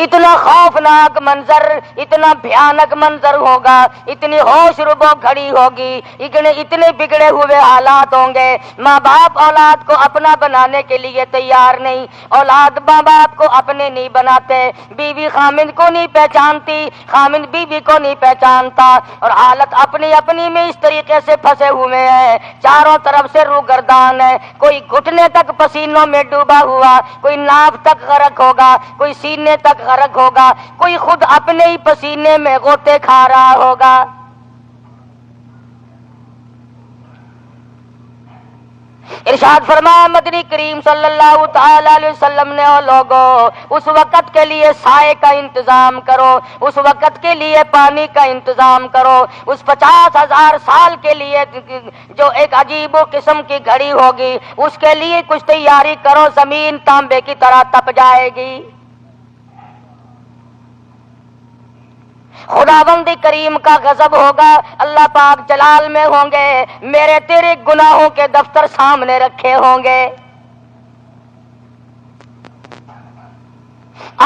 اتنا خوفناک منظر، اتنا بھیانک منظر ہوگا، اتنی ہوش ربو گھڑی ہوگی، اتنے بگڑے ہوئے حالات ہوں گے۔ ماں باپ اولاد کو اپنا بنانے کے لیے تیار نہیں، اولاد ماں باپ کو اپنے نہیں بناتے، بیوی خامند کو نہیں پہچانتی، خامند بیوی کو نہیں پہچانتا، اور حالت اپنی اپنی میں اس طریقے سے پھنسے ہوئے ہیں، چاروں طرف سے روگردان ہے، کوئی گھٹنے تک پسینوں میں ڈوبا ہوا، کوئی ناف تک غرق ہوگا، کوئی سینے تک غرق ہوگا، کوئی خود اپنے ہی پسینے میں غوطے کھا رہا ہوگا۔ ارشاد فرمایا مدنی کریم صلی اللہ تعالی علیہ وسلم نے، او لوگوں اس وقت کے لیے سائے کا انتظام کرو، اس وقت کے لیے پانی کا انتظام کرو، اس 50,000 سال کے لیے جو ایک عجیب و قسم کی گھڑی ہوگی اس کے لیے کچھ تیاری کرو، زمین تانبے کی طرح تپ جائے گی۔ خداوند کریم کا غضب ہوگا، اللہ پاک جلال میں ہوں گے، میرے تیرے گناہوں کے دفتر سامنے رکھے ہوں گے،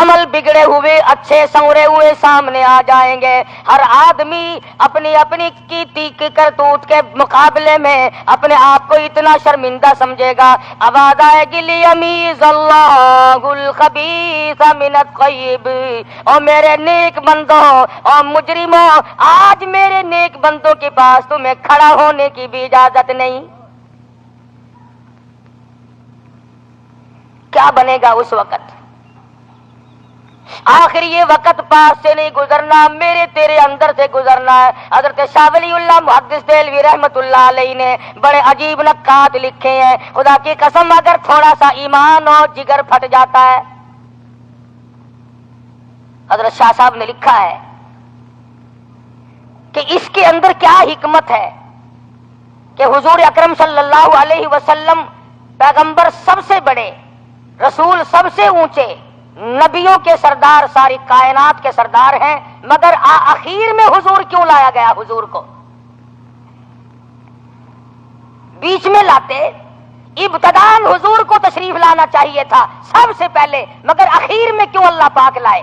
عمل بگڑے ہوئے اچھے سنورے ہوئے سامنے آ جائیں گے۔ ہر آدمی اپنی اپنی کی کرتوت کے مقابلے میں اپنے آپ کو اتنا شرمندہ سمجھے گا۔ آواز آئے گی لیمیز اللہ الخبیث من الطیب، اور میرے نیک بندوں اور مجرموں، آج میرے نیک بندوں کے پاس تمہیں کھڑا ہونے کی بھی اجازت نہیں۔ کیا بنے گا اس وقت؟ آخر یہ وقت پاس سے نہیں گزرنا، میرے تیرے اندر سے گزرنا ہے۔ حضرت شاہ ولی اللہ محدث دہلوی رحمت اللہ علیہ نے بڑے عجیب نکات لکھے ہیں، خدا کی قسم اگر تھوڑا سا ایمان اور جگر پھٹ جاتا ہے۔ حضرت شاہ صاحب نے لکھا ہے کہ اس کے اندر کیا حکمت ہے کہ حضور اکرم صلی اللہ علیہ وسلم پیغمبر سب سے بڑے، رسول سب سے اونچے، نبیوں کے سردار، ساری کائنات کے سردار ہیں، مگر آخر میں حضور کیوں لایا گیا؟ حضور کو بیچ میں لاتے، ابتداءً حضور کو تشریف لانا چاہیے تھا سب سے پہلے، مگر اخیر میں کیوں اللہ پاک لائے؟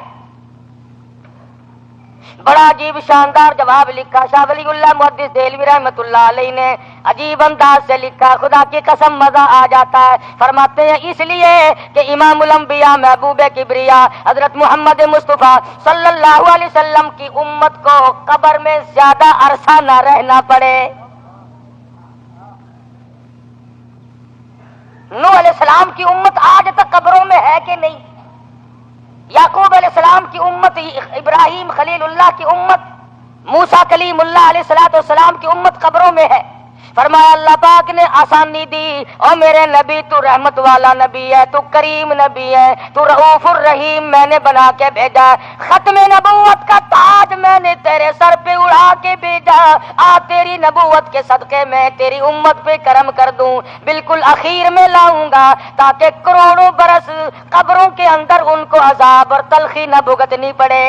بڑا عجیب شاندار جواب لکھا شاہ ولی اللہ محدث دہلوی رحمت اللہ علیہ نے، عجیب انداز سے لکھا، خدا کی قسم مزہ آ جاتا ہے۔ فرماتے ہیں اس لیے کہ امام الانبیاء محبوب کبریا حضرت محمد مصطفیٰ صلی اللہ علیہ وسلم کی امت کو قبر میں زیادہ عرصہ نہ رہنا پڑے۔ نوح علیہ السلام کی امت آج تک قبروں میں ہے کہ نہیں؟ یعقوب علیہ السلام کی امت، ابراہیم خلیل اللہ کی امت، موسیٰ کلیم اللہ علیہ السلام کی امت قبروں میں ہے۔ فرمایا اللہ پاک نے آسانی دی، اور میرے نبی تو رحمت والا نبی ہے، تو کریم نبی ہے، تو رؤوف الرحیم، میں نے بنا کے بھیجا، ختم نبوت کا تاج میں نے تیرے سر پہ اڑا کے بھیجا، آ تیری نبوت کے صدقے میں تیری امت پہ کرم کر دوں، بالکل اخیر میں لاؤں گا تاکہ کروڑوں برس قبروں کے اندر ان کو عذاب اور تلخی نہ بھگتنی پڑے۔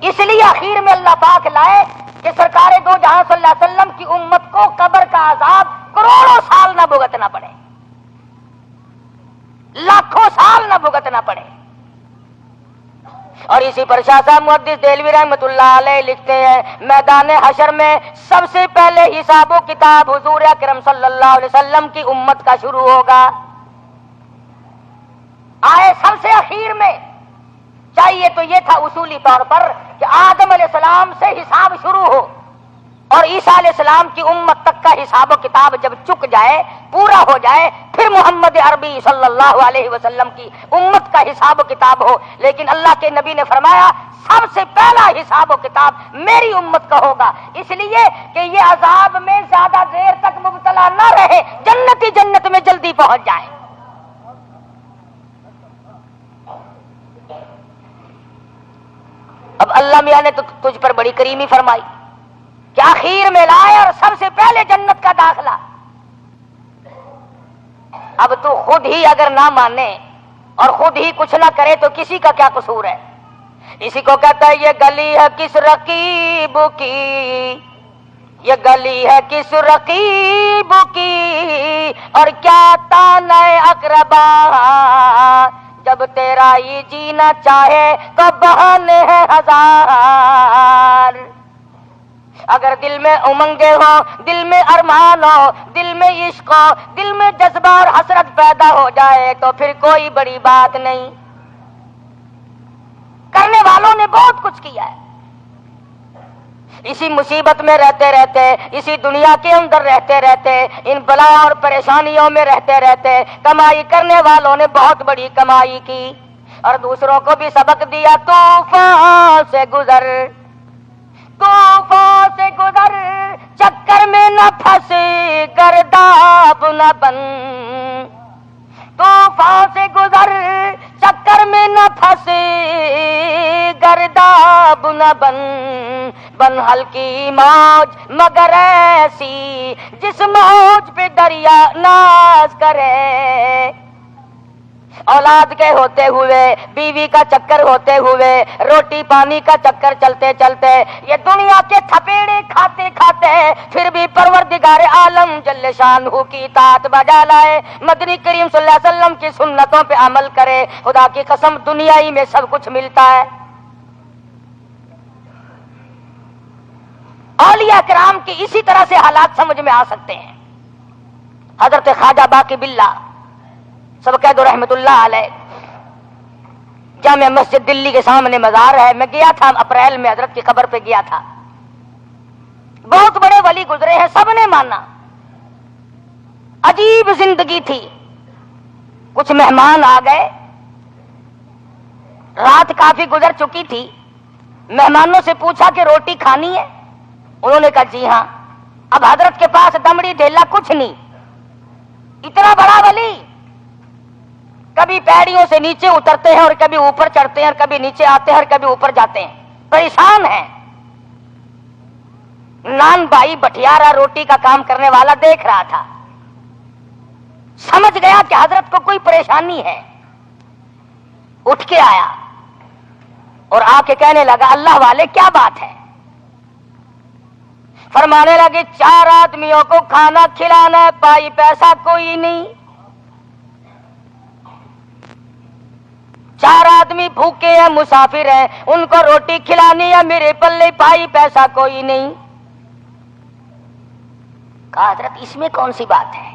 اس لیے اخیر میں اللہ پاک لائے کہ سرکار دو جہاں صلی اللہ علیہ وسلم کی امت کو قبر کا عذاب کروڑوں سال نہ بھگتنا پڑے، لاکھوں سال نہ بھگتنا پڑے۔ اور اسی پر شاہ صاحب محدث دہلوی رحمت اللہ علیہ لکھتے ہیں، میدان حشر میں سب سے پہلے حساب و کتاب حضور اکرم صلی اللہ علیہ وسلم کی امت کا شروع ہوگا۔ آئے سب سے اخیر میں، چاہیے تو یہ تھا اصولی طور پر کہ آدم علیہ السلام سے حساب شروع ہو، اور عیسیٰ علیہ السلام کی امت تک کا حساب و کتاب جب چک جائے، پورا ہو جائے، پھر محمد عربی صلی اللہ علیہ وسلم کی امت کا حساب و کتاب ہو۔ لیکن اللہ کے نبی نے فرمایا سب سے پہلا حساب و کتاب میری امت کا ہوگا، اس لیے کہ یہ عذاب میں زیادہ دیر تک مبتلا نہ رہے، جنت میں جلدی پہنچ جائے۔ اب اللہ میاں نے تو تجھ پر بڑی کریمی فرمائی کہ آخر میں لائے اور سب سے پہلے جنت کا داخلہ۔ اب تو خود ہی اگر نہ مانے اور خود ہی کچھ نہ کرے تو کسی کا کیا قصور ہے؟ اسی کو کہتا ہے یہ گلی ہے کس رقیب کی، یہ گلی ہے کس رقیب کی اور کیا تانے اقربا، جب تیرا ہی جینا چاہے تو بہانے ہیں ہزار۔ اگر دل میں امنگیں ہو، دل میں ارمان ہو، دل میں عشق ہو، دل میں جذبہ اور حسرت پیدا ہو جائے تو پھر کوئی بڑی بات نہیں۔ کرنے والوں نے بہت کچھ کیا ہے، اسی مصیبت میں رہتے رہتے، اسی دنیا کے اندر رہتے رہتے، ان بلا اور پریشانیوں میں رہتے رہتے کمائی کرنے والوں نے بہت بڑی کمائی کی اور دوسروں کو بھی سبق دیا۔ طوفان سے گزر، طوفان سے گزر، چکر میں نہ پھنس، گرداب نہ بن۔ طوفان سے گزر، چکر میں نہ پھنس، گرداب نہ بن۔ بن ہلکی موج مگر ایسی جس موج پہ دریا ناز کرے۔ اولاد کے ہوتے ہوئے، بیوی کا چکر ہوتے ہوئے، روٹی پانی کا چکر چلتے چلتے، یہ دنیا کے تھپیڑے کھاتے کھاتے پھر بھی پروردگار عالم جل شانہ کی اطاعت بجا لائے، مدنی کریم صلی اللہ علیہ وسلم کی سنتوں پہ عمل کرے، خدا کی قسم دنیا ہی میں سب کچھ ملتا ہے۔ اولیاء کرام کی اسی طرح سے حالات سمجھ میں آ سکتے ہیں۔ حضرت خواجہ باقی باللہ سب کہہ دو رحمت اللہ علیہ، جامع مسجد دلی کے سامنے مزار ہے، میں گیا تھا اپریل میں، حضرت کی قبر پہ گیا تھا۔ بہت بڑے ولی گزرے ہیں، سب نے مانا، عجیب زندگی تھی۔ کچھ مہمان آ گئے، رات کافی گزر چکی تھی، مہمانوں سے پوچھا کہ روٹی کھانی ہے؟ انہوں نے کہا جی ہاں۔ اب حضرت کے پاس دمڑی ڈھیلا کچھ نہیں، اتنا بڑا ولی، کبھی پیڑیوں سے نیچے اترتے ہیں اور کبھی اوپر چڑھتے ہیں اور کبھی نیچے آتے ہیں اور کبھی اوپر جاتے ہیں، پریشان ہیں۔ نان بھائی بٹیارا روٹی کا کام کرنے والا دیکھ رہا تھا، سمجھ گیا کہ حضرت کو کوئی پریشانی ہے، اٹھ کے آیا اور آ کے کہنے لگا اللہ والے کیا بات ہے؟ فرمانے لگے 4 آدمیوں کو کھانا کھلانا ہے، پائی پیسہ کوئی نہیں، 4 آدمی بھوکے ہیں، مسافر ہیں، ان کو روٹی کھلانی ہے، میرے پلے پائی پیسہ کوئی نہیں۔ کہا حضرت اس میں کون سی بات ہے؟